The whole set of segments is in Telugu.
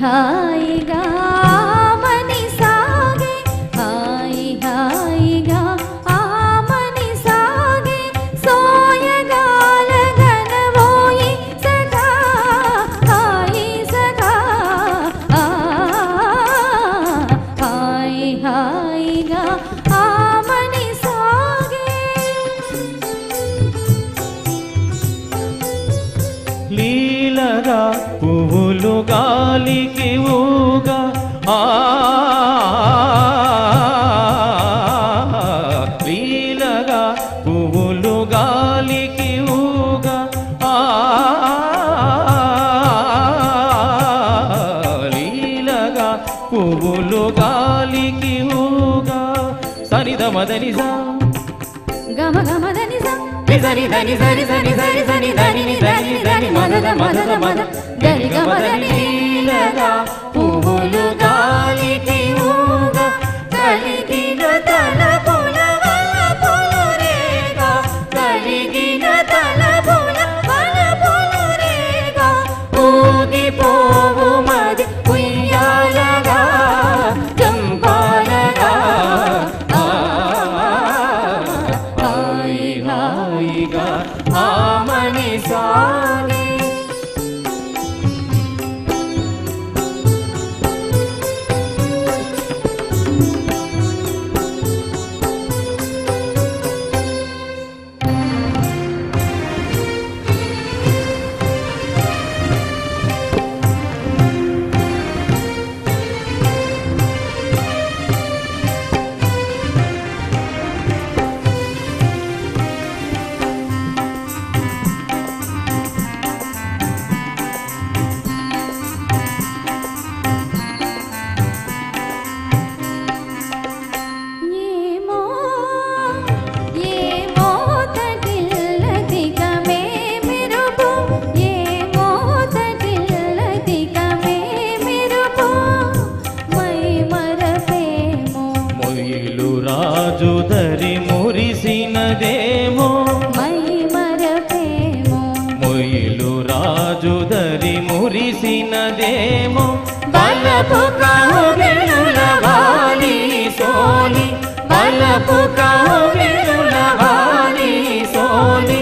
హాయిగా ఆమని సాగే హాయి హాయిగా ఆమని సాగే సోయగాల గనవోయి సగా హాయి సగా హాయి హాయిగా ఆమని సాగే లీలగా పువ్వులు గాలికి ఊగా లీలగా పువ్వులు గాలికి ఊగా లీలగా పువ్వులు గాలికి ఊగా సనిద మదనిసా గమ గమ దనిసా దని దని సరి సరి సరి సని దని దని దని మదద మదద మద గరి గమ దని లీలగా పువ్వులు గాలికి ఊగా కలిగిన తలపుల వలపులు రేగా కలిగిన తలపుల వలపులు రేగా ఊగిపోవు మది ఉయ్యాలగా చంపాలగా హాయి హాయిగా ఆమని సాగే ఏమో ఏమో తటిల్లదికమే మెరుపు ఏమో తటిల్లదికమే మెరుపు మై మరపేమో మొయిలు రాజు దరి మురిసినదేమో మై మరపేమో మొయిలు రాజు దరి మురిసినదేమో బలపు కౌగిలుల వాలి సోలి బలపు కౌగిలుల వాలి సోలి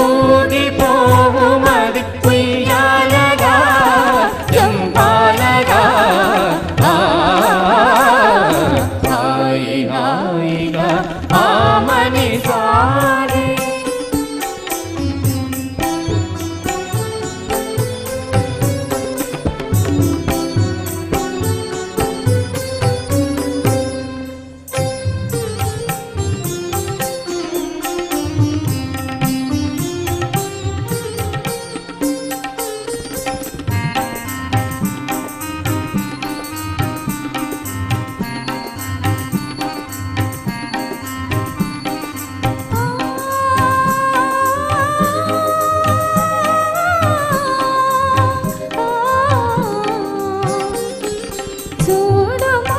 ఊగిపోవు మది ఉయ్యాలగా చంపాలగా హాయి హాయిగా ఆమని సాగే చూడుమా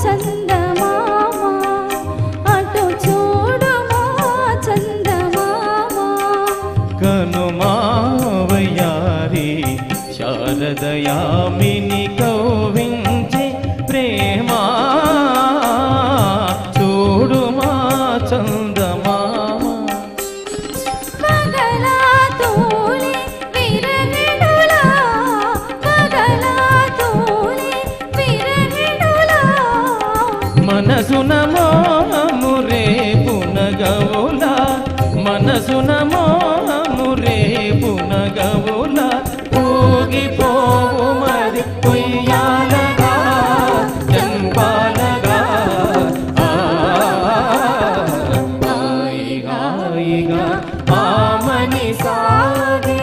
చందమామ అటు చూడుమా చందమామ కనుమావయారి శారదయామిని కౌవించి ప్రేమా చూడుమా చందమామ పగలా తూలి విరగిడులా పగలా తూలి విరగిడులా మనసున మోహము రేపునగవులా మనసున మోహము రేపునగవులా ఊగిపోవు మరి ఉయ్యాలగా చంపాలగా హాయి హాయిగా ఆమని సాగే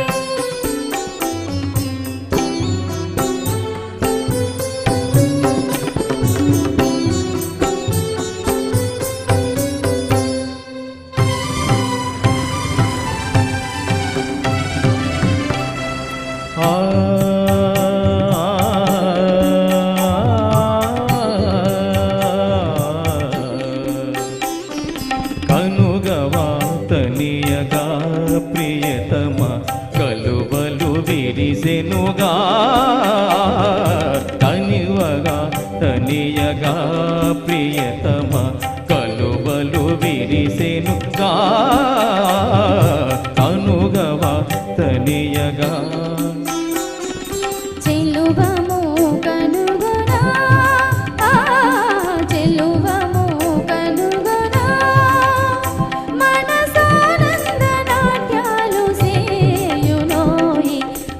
ఆ విరిసెనుగా కనివగా తనియగా ప్రియతమ కలువలు విరిసెనుగా కనుగవా తనియగా చెలువము కనుగొనా చెలువము కనుగొనా మనసానంద నాట్యాలు సేయునోయి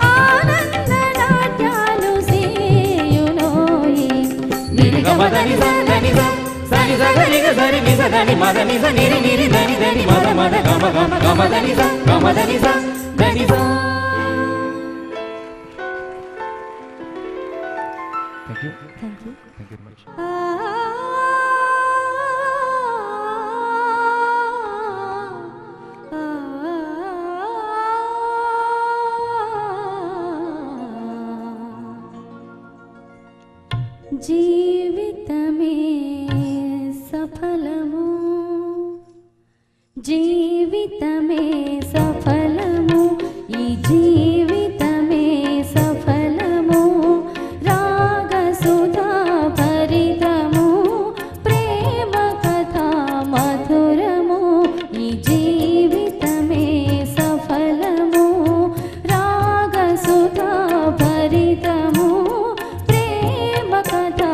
ఆనంద నాట్యాలు సేయునోయి నిగమదని సందని సని సగని సరి ని సదని మదని సని ని దని దని మద మద గమ గమ గమదని దని స Thank you. Thank you. Thank you very much. జీవితమే సఫలము జీవితమే సఫలము ఈ జీవితమే సఫలము రాగసుధా భరితము ప్రేమ కథా మధురము ఈ జీవితమే సఫలము రాగసుధా భరితము ప్రేమ కథా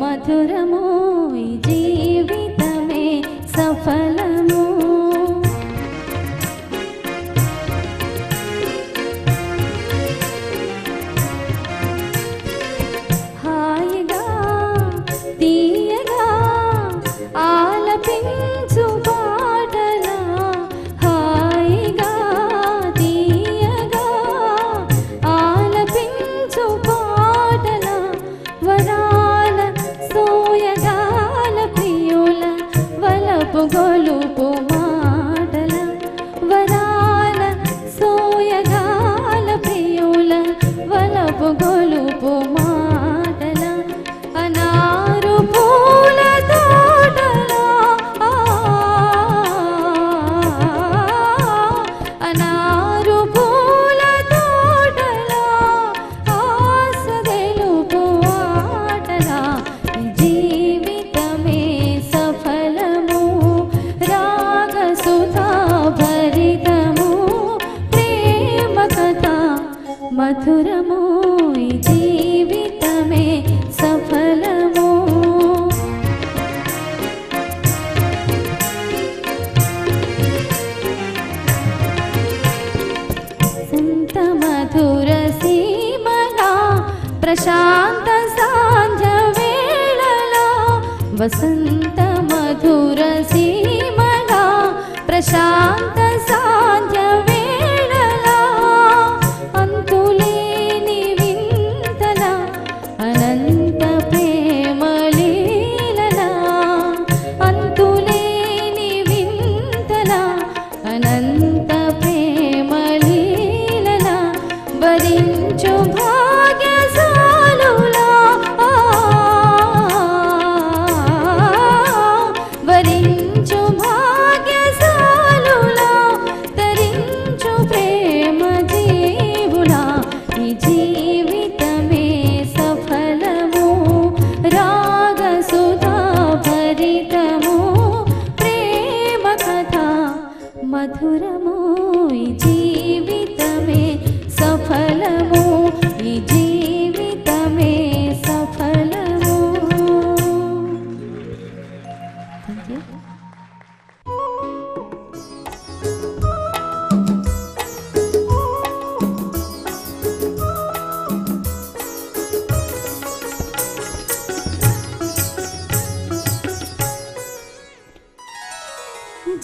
మధురము ఈ జీవితమే సఫలము హాయిగా తీయగా ఆలపించు పాటలా హాయిగా తీయగా ఆలపించు పాటలా వరాల సోయగాల ప్రియుల వలపు గొలుపు మాటల వరాల సోయగాల ప్రియుల వలపు గొలుపు మాటల అనారు పూల తోటలా అనారు పూల తోటలా ఆశ తెలుపు ఆటలా జీవితమే సఫలము రాగసుధా భరితము ప్రేమ కథా మధురము ఈ జీవితమే సఫలము సంత మధుర సీమలా ప్రశాంత సాంధ్య వేళలో వసంత మధుర సీమలా ప్రశాంత సాంధ్య వేళలో అంతులేని వింతల అనంత ప్రేమ లీలలా అంతులేని వింతల అనంత ప్రేమ లీలలా వరించు భాగ్యశాలులా వరించు భాగ్యశాలులా తరించు ప్రేమ జీవులా ఈ జీవితమే సఫలము రాగసుధా భరితము ప్రేమ కథా మధురము ఈ జీవితమే సఫలము ఈ జీవితమే సఫలము Thank you.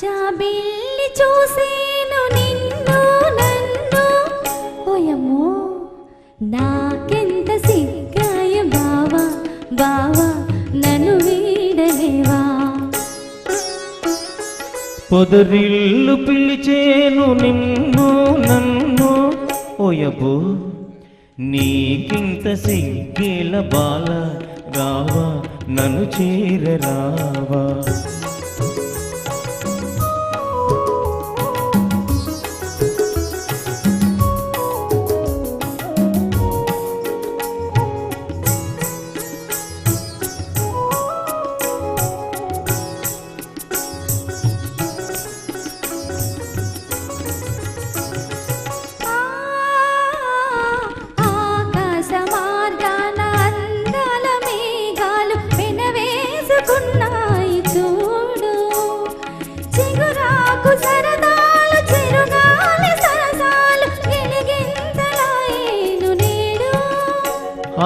జాబిల్లి చూసేను నిన్ను నన్ను ఓయమ్మో నాకెంత సిగ్గాయ బావా బావా నన్ను వీడలేవా పొదరిల్లు పిలిచేను నిన్ను నన్ను ఓయబో నీకింత సిగ్గేల బాల రావా నన్ను చేరరావా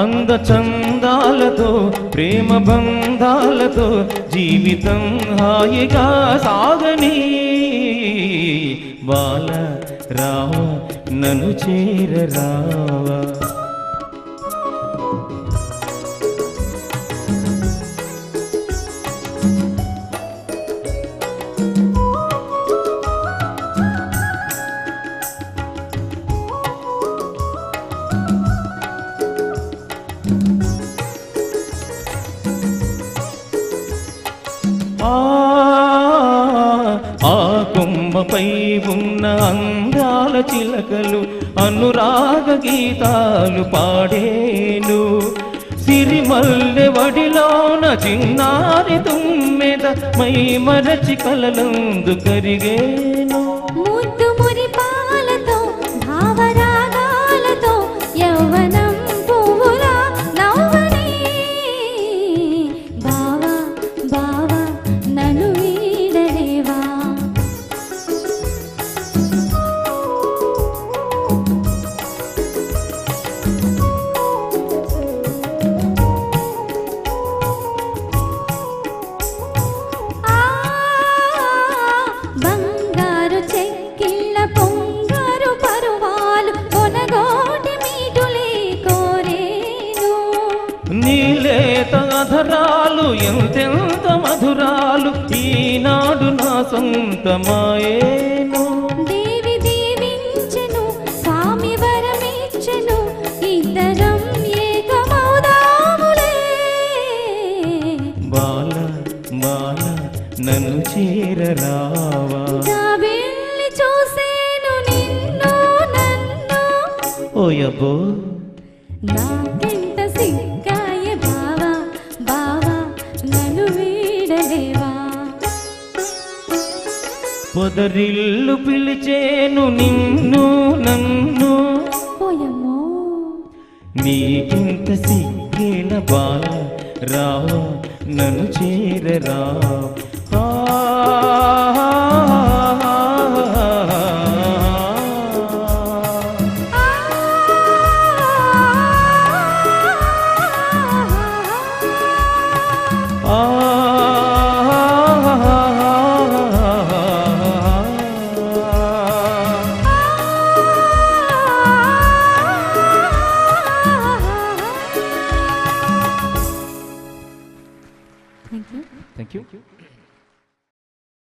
అందచందాలతో ప్రేమ బంధాలతో జీవితం హాయిగా సాగని బాల రావా నన్ను చేరరావా. ఆ కొమ్మపై ఉన్న అందాల చిలకలు అనురాగ గీతాలు పాడేను. సిరిమల్లె వడిలోన చిన్నారి తుమ్మెద మై మరచి కలలందు కరిగేను. ముద్దు మురిపాలతో భావరాగాలతో యౌవనం పువ్వులా నవ్వని బావా బావా నన్ను వీడలేవా. బంగారు చెక్కిళ్ళ పొంగారు పరువాలు కొనగోటి మీటులే కోరేను. నీలేత అధరాలు ఎంతెంత మధురాలు ఈనాడు నా సొంతమాయేను. దేవి దీవించెను స్వామి వరమిచ్చెను ఇద్దరం ఏకమౌదాములే. బాల బాల నన్ను చేరరావా. జాబిల్లి చూసేను నిన్ను నన్ను ఓయబ్బో నాకెంత సిగ్గాయ బావా బావా నన్ను వీడలేవా. పొదరిల్లు పిలిచేను నిన్ను నన్ను ఓయమ్మో నీకింత సిగ్గేల బాల రావా నన్ను చేరరావా.